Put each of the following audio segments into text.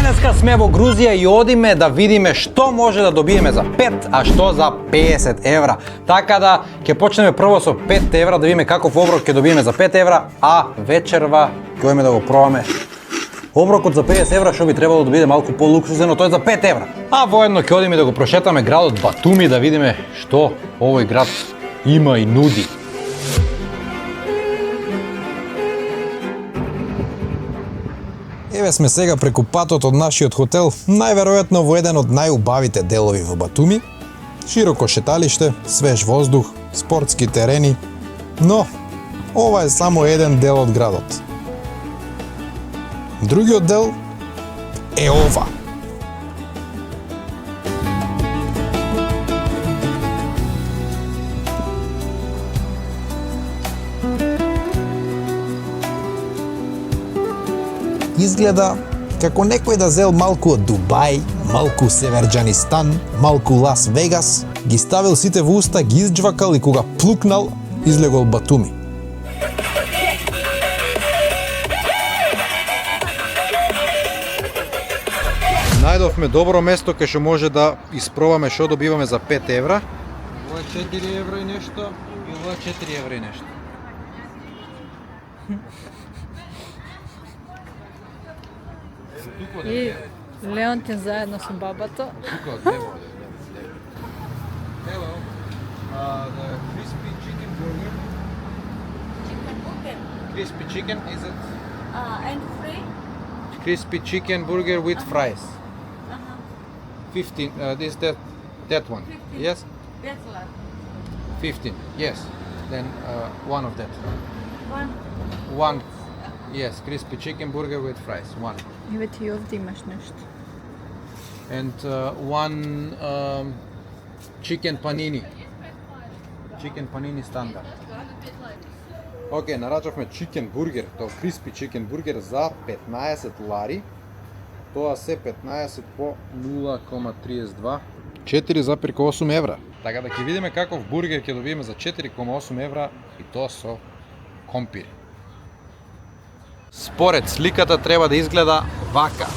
Денеска сме во Грузија и одиме да видиме што може да добиеме за 5, а што за 50 евра. Така да ќе почнеме прво со 5 евра, да видиме каков оброк ќе добиеме за 5 евра, а вечерва ќе одиме да го пробаме оброкот за 50 евра, што би требало да биде малку по-луксузен, тој за 5 евра. А воедно ќе одиме да го прошетаме градот Батуми, да видиме што овој град има и нуди. Еве сме сега преку патот од нашиот хотел, најверојатно во еден од најубавите делови во Батуми. Широко шеталиште, свеж воздух, спортски терени, но ова е само еден дел од градот. Другиот дел е ова. Изгледа како некој да зел малку од Дубај, малку Северџанистан, малку Лас Вегас, ги ставил сите во уста, ги изџвакал и кога плукнал, излегол Батуми. Најдовме добро место кај што може да испробаме што добиваме за 5 евра. Ова е 4 евра и нешто, и ова е 4 евра и нешто. И Леонтин заедно со бабата. Hello. The crispy chicken burger. Chicken burger. Crispy chicken, is it? And free? Crispy chicken burger with fries. 15. 15. This that one. 15. Yes. That's lot. 15. Yes. Then one of that. One. One. Yes. Crispy chicken burger with fries. One. Еве ти овде имаш нешто. And one chicken panini. Chicken panini standard. Океј, нарачавме chicken burger, тоа crispy chicken burger за 15 лари. Тоа се 15 по 0,32. 4,8 евра. Така да ќе видиме каков бургер ќе добиеме за 4,8 евра и тоа со компир. Според сликата треба да изгледа вака.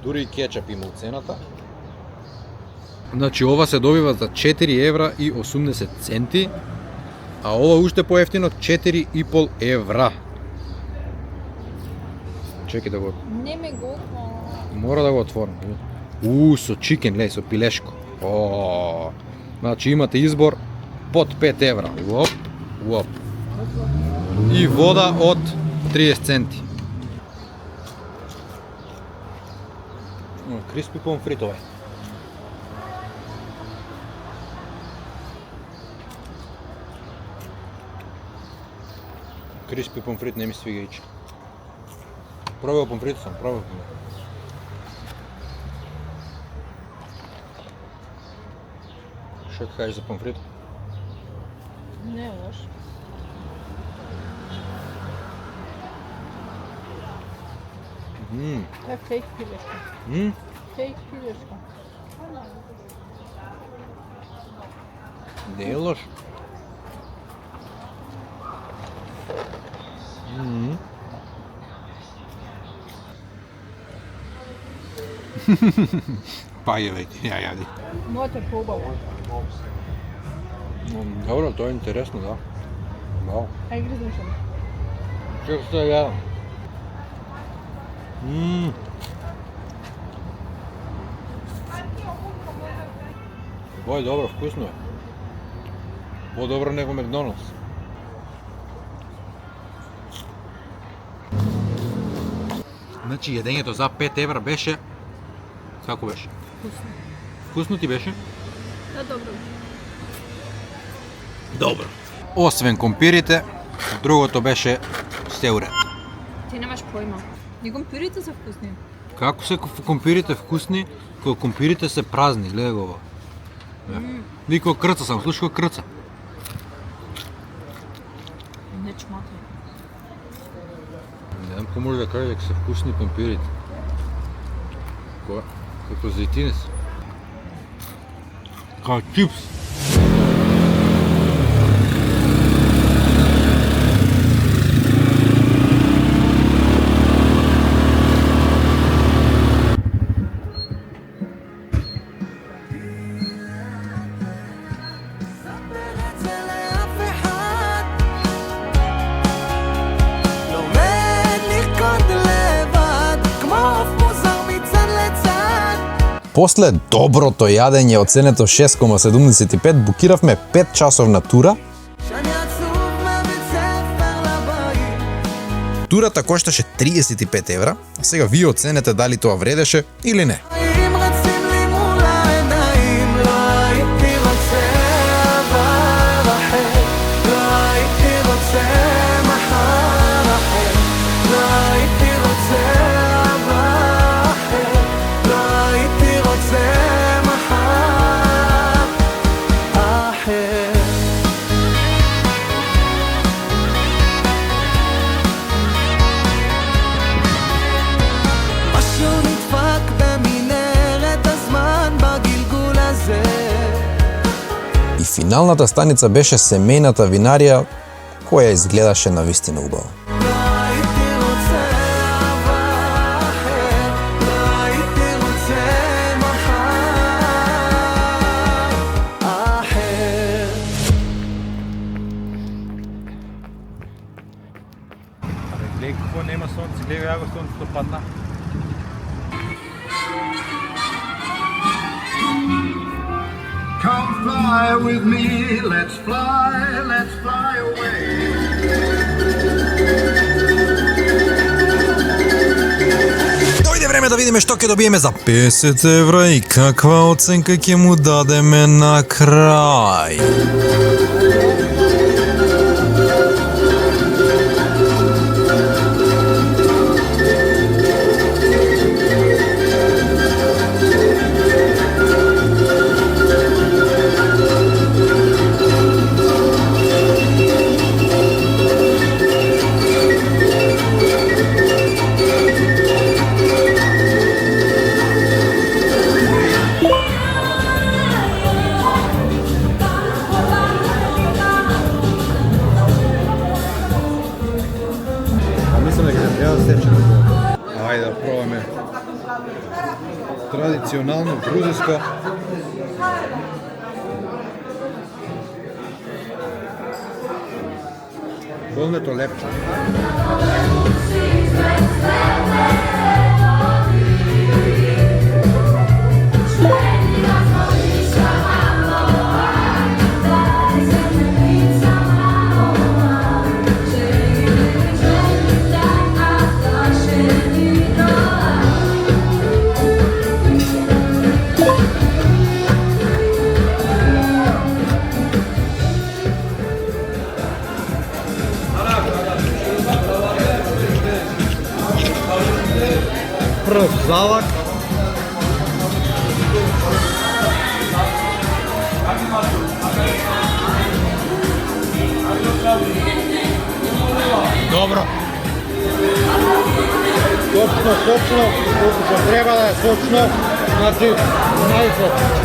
Дури и кетчап има цената. Значи ова се добива за 4 евра и 80 центи, а ова уште поевтино 4,5 евра. Чекај да го... Не ме го Мора да го отворам. Со чикен, леј, со пилешко. Значи имате избор под 5 евра. Уоп, уоп. И вода од 30 центи. Криспи помфрит овај. Криспи помфрит не ми свига ич. Пробај помфрит сам, пробај помфрит. Што ќе кажеш за помфрит? Не лош. Тоа е фейк пилешко. Фейк пилешко. Не е лош. Па јавај, ја јади. Мојата е побава. Добро, тоа е интересно, да. Да. Ај гризни се. Чекај што ја јадам. Ова е добро, вкусно е. По-добро него Макдоналдс. Значи, јадењето за 5 евра беше... Како беше? Вкусно. Вкусно ти беше? Да, добро. Добро. Освен компирите, другото беше се уред. Ти немаш појма. И компирите се вкусни. Како се компирите вкусни, кога компирите се празни, гледај го ова. Вико крца сам, слушај како крца. Не чмата. Не знам кој може да каже дека се вкусни компирите. Како зејтинес. Како чипс. После доброто јадење оценето 6,75 букиравме 5 часовна тура. Турата кошташе 35 евра, а сега вие оценете дали тоа вредеше или не. Финалната станица беше семејната винарија, која изгледаше навистина убаво. Гледай какво нема сонце, гледай ја го сонцето падна. Come fly with me, let's fly away. Дојде време да видиме што ќе добиеме за 50 евра и каква оценка ќе му дадеме на крај. Мислам дека треба да сечеме тоа. Ајде да пробаме. Традиционално грузиско. Болнето лепче. Прв залак. Добро. Сочно, колку треба да е сочно, значи најсочно.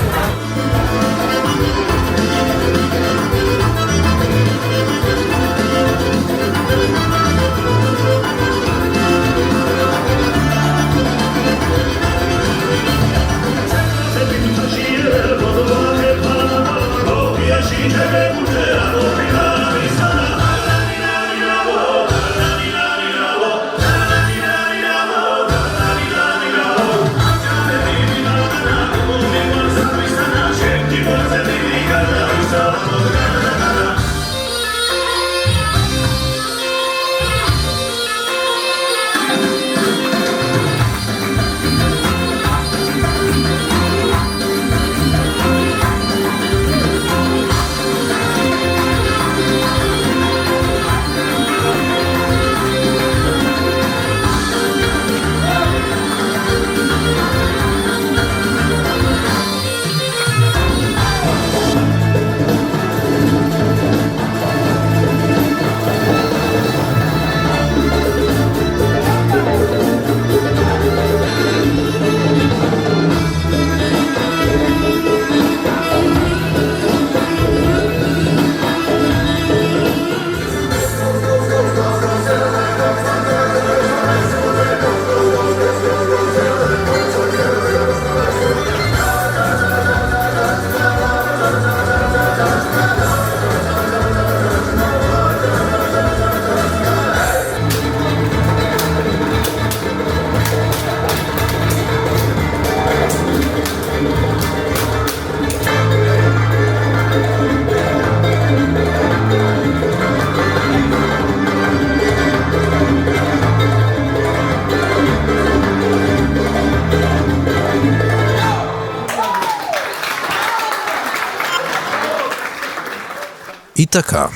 така.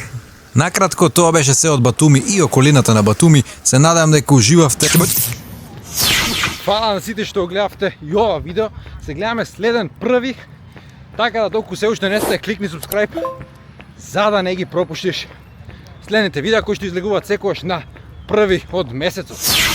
Накратко, тоа беше се од Батуми и околината на Батуми. Се надам дека уживавте. Фала на сите што го гледавте и ова видео. Се гледаме следен први. Така да толку се уште не сте, кликни subscribe за да не ги пропуштиш следните видеа кои што излегуваат секогаш на први од месецот.